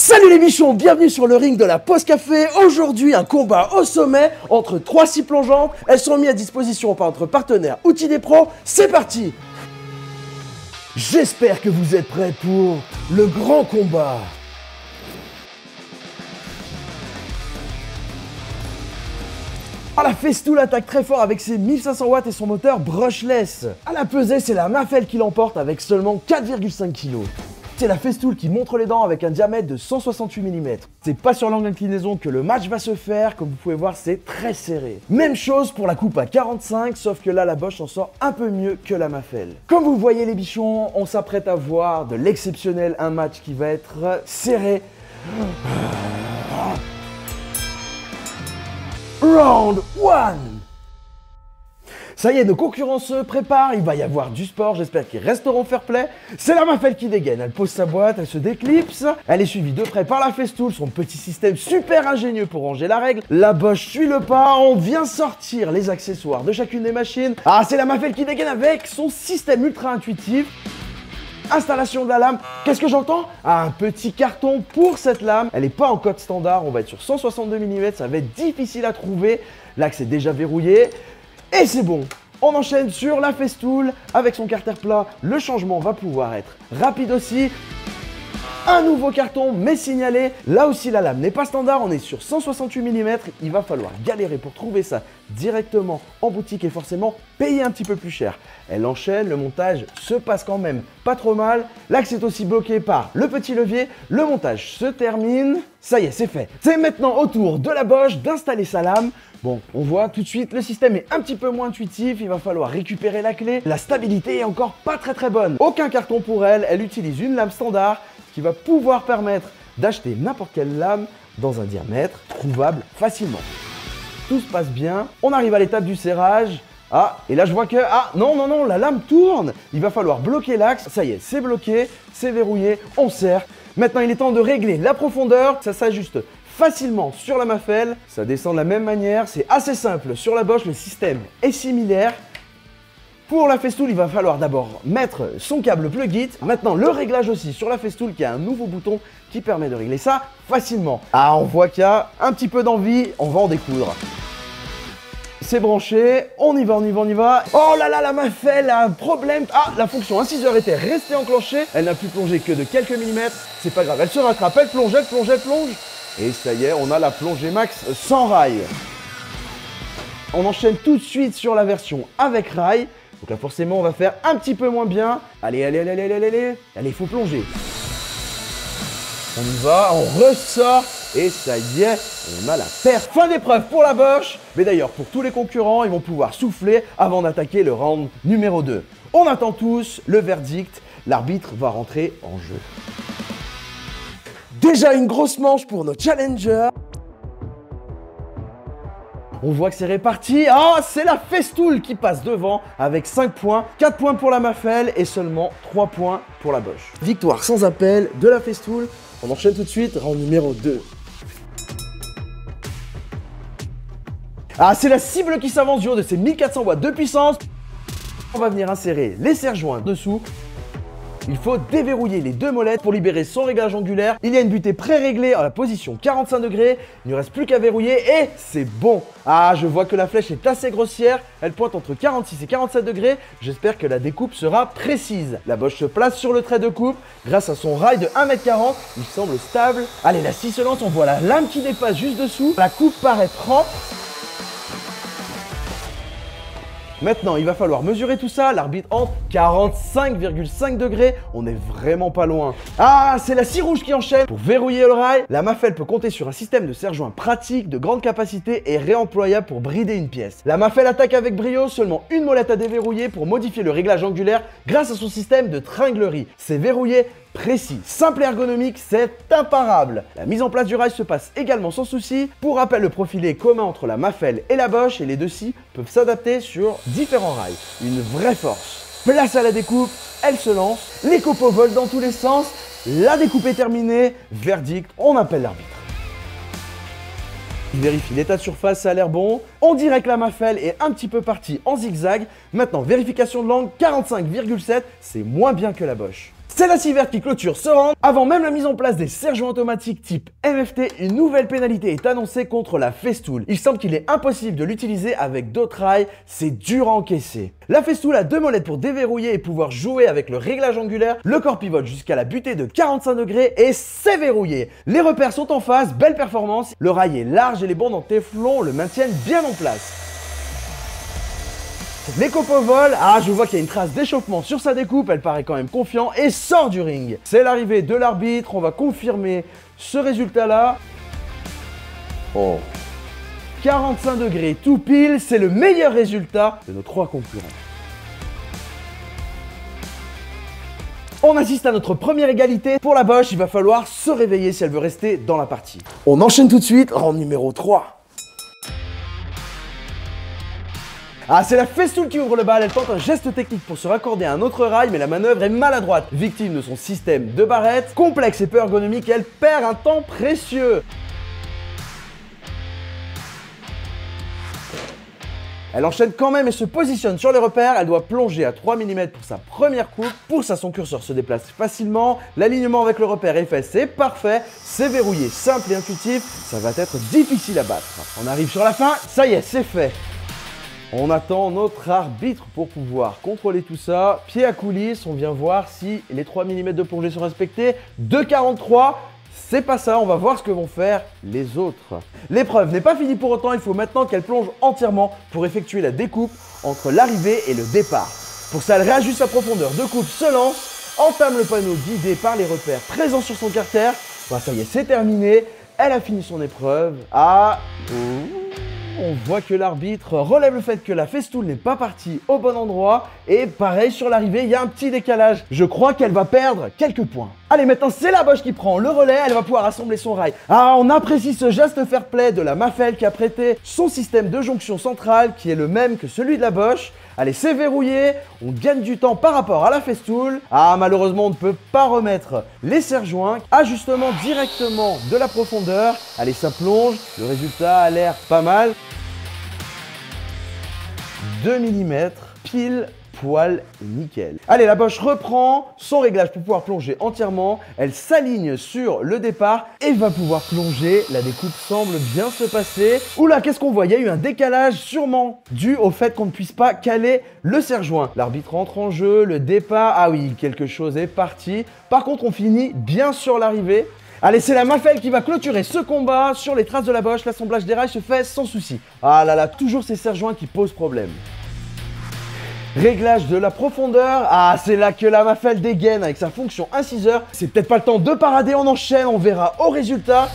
Salut les bichons, bienvenue sur le ring de la pause café. Aujourd'hui, un combat au sommet entre 3 scies plongeantes. Elles sont mises à disposition par notre partenaire Outils des Pros. C'est parti! J'espère que vous êtes prêts pour le grand combat. Ah, la Festool attaque très fort avec ses 1500 watts et son moteur brushless. À la pesée, c'est la Mafell qui l'emporte avec seulement 4,5 kg. C'est la Festool qui montre les dents avec un diamètre de 168 mm. C'est pas sur l'angle d'inclinaison que le match va se faire, comme vous pouvez voir c'est très serré. Même chose pour la coupe à 45, sauf que là la Bosch en sort un peu mieux que la Mafell. Comme vous voyez les bichons, on s'apprête à voir de l'exceptionnel, un match qui va être serré. Round 1. Ça y est, nos concurrents se préparent, il va y avoir du sport, j'espère qu'ils resteront fair play. C'est la Mafell qui dégaine, elle pose sa boîte, elle se déclipse. Elle est suivie de près par la Festool, son petit système super ingénieux pour ranger la règle. La Bosch suit le pas, on vient sortir les accessoires de chacune des machines. Ah, c'est la Mafell qui dégaine avec son système ultra intuitif. Installation de la lame, qu'est-ce que j'entends? Ah, un petit carton pour cette lame. Elle n'est pas en code standard, on va être sur 162 mm, ça va être difficile à trouver. L'axe est déjà verrouillé. Et c'est bon, on enchaîne sur la Festool avec son carter plat. Le changement va pouvoir être rapide aussi. Un nouveau carton mais signalé. Là aussi la lame n'est pas standard, on est sur 168 mm. Il va falloir galérer pour trouver ça directement en boutique et forcément payer un petit peu plus cher. Elle enchaîne, le montage se passe quand même pas trop mal. L'axe est aussi bloqué par le petit levier. Le montage se termine. Ça y est, c'est fait. C'est maintenant au tour de la Bosch d'installer sa lame. Bon, on voit tout de suite, le système est un petit peu moins intuitif, il va falloir récupérer la clé. La stabilité est encore pas très bonne. Aucun carton pour elle, elle utilise une lame standard qui va pouvoir permettre d'acheter n'importe quelle lame dans un diamètre trouvable facilement. Tout se passe bien, on arrive à l'étape du serrage. Ah, et là je vois que, ah non, la lame tourne. Il va falloir bloquer l'axe, ça y est, c'est bloqué, c'est verrouillé, on serre. Maintenant il est temps de régler la profondeur, ça s'ajuste facilement sur la Mafell, ça descend de la même manière, c'est assez simple. Sur la Bosch, le système est similaire. Pour la Festool, il va falloir d'abord mettre son câble plug-it. Maintenant, le réglage aussi sur la Festool qui a un nouveau bouton qui permet de régler ça facilement. Ah, on voit qu'il y a un petit peu d'envie, on va en découdre. C'est branché, on y va. Oh là là, la Mafell a un problème. Ah, la fonction inciseur était restée enclenchée. Elle n'a plus plongé que de quelques millimètres. C'est pas grave, elle se rattrape, elle plonge. Et ça y est, on a la plongée max sans rail. On enchaîne tout de suite sur la version avec rail. Donc là, forcément, on va faire un petit peu moins bien. Allez, il faut plonger. On y va, on ressort. Et ça y est, on a la perf. Fin d'épreuve pour la Bosch. Mais d'ailleurs, pour tous les concurrents, ils vont pouvoir souffler avant d'attaquer le round numéro 2. On attend tous le verdict. L'arbitre va rentrer en jeu. Déjà une grosse manche pour nos challengers. On voit que c'est réparti. Ah, c'est la Festool qui passe devant avec 5 points. 4 points pour la Mafell et seulement 3 points pour la Bosch. Victoire sans appel de la Festool. On enchaîne tout de suite, round numéro 2. Ah, c'est la cible qui s'avance du haut de ses 1400 watts de puissance. On va venir insérer les serre-joints dessous. Il faut déverrouiller les deux molettes pour libérer son réglage angulaire. Il y a une butée pré-réglée à la position 45 degrés. Il ne reste plus qu'à verrouiller et c'est bon. Ah, je vois que la flèche est assez grossière. Elle pointe entre 46 et 47 degrés. J'espère que la découpe sera précise. La Bosch se place sur le trait de coupe. Grâce à son rail de 1,40 m, il semble stable. Allez, la scie se lance. On voit la lame qui dépasse juste dessous. La coupe paraît propre. Maintenant, il va falloir mesurer tout ça. L'arbitre entre 45,5 degrés. On n'est vraiment pas loin. Ah, c'est la scie rouge qui enchaîne. Pour verrouiller le rail, la Mafell peut compter sur un système de serre-joint pratique, de grande capacité et réemployable pour brider une pièce. La Mafell attaque avec brio, seulement une molette à déverrouiller pour modifier le réglage angulaire grâce à son système de tringlerie. C'est verrouillé précis, simple et ergonomique, c'est imparable. La mise en place du rail se passe également sans souci. Pour rappel, le profilé est commun entre la Mafell et la Bosch et les deux scies peuvent s'adapter sur différents rails. Une vraie force. Place à la découpe, elle se lance, les copeaux volent dans tous les sens, la découpe est terminée, verdict, on appelle l'arbitre. Il vérifie l'état de surface, ça a l'air bon. On dirait que la Mafell est un petit peu partie en zigzag. Maintenant, vérification de l'angle, 45,7, c'est moins bien que la Bosch. C'est la scie verte qui clôture ce round. Avant même la mise en place des serre-joints automatiques type MFT, une nouvelle pénalité est annoncée contre la festool. Il semble qu'il est impossible de l'utiliser avec d'autres rails, c'est dur à encaisser. La festool a 2 molettes pour déverrouiller et pouvoir jouer avec le réglage angulaire. Le corps pivote jusqu'à la butée de 45 degrés et c'est verrouillé. Les repères sont en phase, belle performance. Le rail est large et les bandes en téflon le maintiennent bien en place. Les copeaux volent, je vois qu'il y a une trace d'échauffement sur sa découpe, elle paraît quand même confiant et sort du ring. C'est l'arrivée de l'arbitre, on va confirmer ce résultat-là. 45 degrés tout pile, c'est le meilleur résultat de nos 3 concurrents. On assiste à notre première égalité. Pour la Bosch, il va falloir se réveiller si elle veut rester dans la partie. On enchaîne tout de suite, round numéro 3. C'est la festool qui ouvre le bal, elle tente un geste technique pour se raccorder à un autre rail, mais la manœuvre est maladroite. Victime de son système de barrette, complexe et peu ergonomique, elle perd un temps précieux. Elle enchaîne quand même et se positionne sur les repères. Elle doit plonger à 3 mm pour sa première coupe. Pour ça, son curseur se déplace facilement. L'alignement avec le repère est fait, c'est parfait. C'est verrouillé, simple et intuitif. Ça va être difficile à battre. On arrive sur la fin, ça y est, c'est fait. On attend notre arbitre pour pouvoir contrôler tout ça. Pied à coulisses, on vient voir si les 3 mm de plongée sont respectés. 2,43. C'est pas ça, on va voir ce que vont faire les autres. L'épreuve n'est pas finie pour autant, il faut maintenant qu'elle plonge entièrement pour effectuer la découpe entre l'arrivée et le départ. Pour ça, elle réajuste sa profondeur de coupe, se lance, entame le panneau guidé par les repères présents sur son carter. Ça y est, c'est terminé, elle a fini son épreuve. On voit que l'arbitre relève le fait que la festool n'est pas partie au bon endroit et pareil sur l'arrivée, il y a un petit décalage. Je crois qu'elle va perdre quelques points. Allez, maintenant c'est la Bosch qui prend le relais, elle va pouvoir assembler son rail. On apprécie ce geste fair play de la Mafell qui a prêté son système de jonction centrale qui est le même que celui de la Bosch. Allez, c'est verrouillé, on gagne du temps par rapport à la festool. Malheureusement, on ne peut pas remettre les serre-joints. Ajustement directement de la profondeur. Allez, ça plonge, le résultat a l'air pas mal. 2 mm, pile poil nickel. Allez, la Bosch reprend son réglage pour pouvoir plonger entièrement. Elle s'aligne sur le départ et va pouvoir plonger. La découpe semble bien se passer. Oula, qu'est-ce qu'on voit? Il y a eu un décalage sûrement dû au fait qu'on ne puisse pas caler le serre-joint. L'arbitre entre en jeu, le départ. Oui, quelque chose est parti. Par contre, on finit bien sur l'arrivée. Allez, c'est la Mafell qui va clôturer ce combat. Sur les traces de la Bosch, l'assemblage des rails se fait sans souci. Toujours ces serre-joints qui posent problème. Réglage de la profondeur. C'est là que la Mafell dégaine avec sa fonction inciseur. C'est peut-être pas le temps de parader, on enchaîne, on verra au résultat.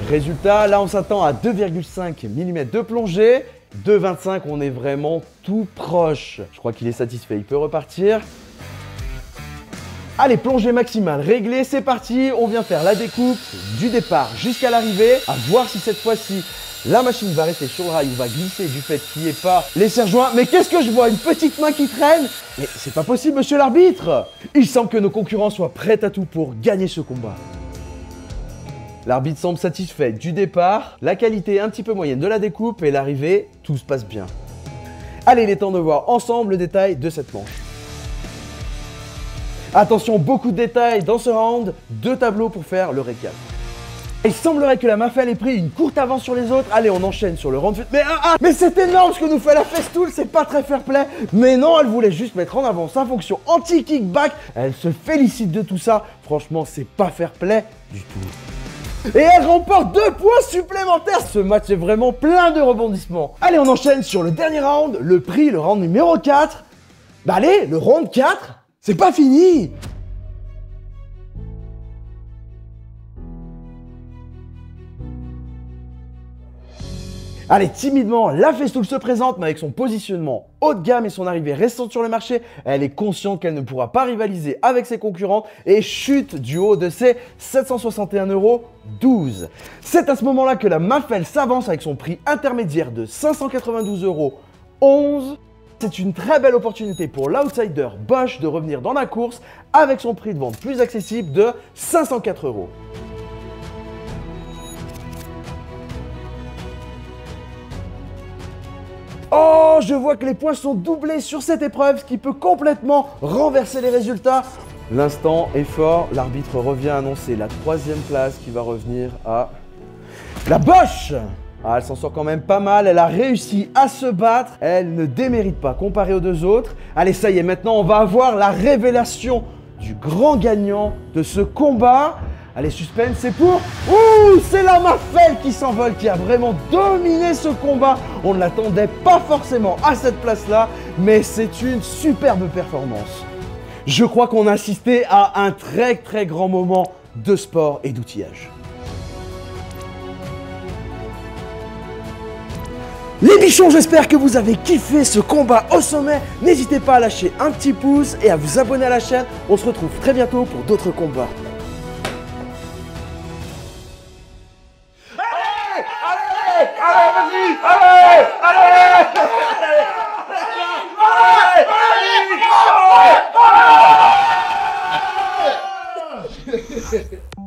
Résultat, là on s'attend à 2,5 mm de plongée. 2,25, on est vraiment tout proche. Je crois qu'il est satisfait, il peut repartir. Allez, plongée maximale réglée, c'est parti. On vient faire la découpe du départ jusqu'à l'arrivée. À voir si cette fois-ci, la machine va rester sur le rail ou va glisser du fait qu'il n'y ait pas les serre-joints. Mais qu'est-ce que je vois? Une petite main qui traîne? Mais c'est pas possible, monsieur l'arbitre. Il semble que nos concurrents soient prêts à tout pour gagner ce combat. L'arbitre semble satisfait du départ. La qualité un petit peu moyenne de la découpe et l'arrivée, tout se passe bien. Allez, il est temps de voir ensemble le détail de cette manche. Attention, beaucoup de détails dans ce round, 2 tableaux pour faire le récap. Il semblerait que la Mafell ait pris une courte avance sur les autres. Allez, on enchaîne sur le round. Mais c'est énorme ce que nous fait la festool, c'est pas très fair play. Mais non, elle voulait juste mettre en avant sa fonction anti-kickback. Elle se félicite de tout ça. Franchement, c'est pas fair play du tout. Et elle remporte 2 points supplémentaires. Ce match est vraiment plein de rebondissements. Allez, on enchaîne sur le dernier round, le prix, le round numéro 4. Allez, le round 4. C'est pas fini! Allez, timidement, la festool se présente, mais avec son positionnement haut de gamme et son arrivée récente sur le marché, elle est consciente qu'elle ne pourra pas rivaliser avec ses concurrentes et chute du haut de ses 761,12 €. C'est à ce moment-là que la Mafell s'avance avec son prix intermédiaire de 592,11 €. C'est une très belle opportunité pour l'outsider Bosch de revenir dans la course avec son prix de vente plus accessible de 504 €. Oh, je vois que les points sont doublés sur cette épreuve, ce qui peut complètement renverser les résultats. L'instant est fort, l'arbitre revient annoncer la 3e place qui va revenir à la Bosch. Ah, elle s'en sort quand même pas mal, elle a réussi à se battre, elle ne démérite pas comparée aux 2 autres. Allez, ça y est, maintenant on va avoir la révélation du grand gagnant de ce combat. Allez, suspense, c'est pour... Ouh, c'est la Mafel qui s'envole, qui a vraiment dominé ce combat. On ne l'attendait pas forcément à cette place-là, mais c'est une superbe performance. Je crois qu'on a assisté à un très grand moment de sport et d'outillage. Les bichons, j'espère que vous avez kiffé ce combat au sommet. N'hésitez pas à lâcher un petit pouce et à vous abonner à la chaîne. On se retrouve très bientôt pour d'autres combats. Allez,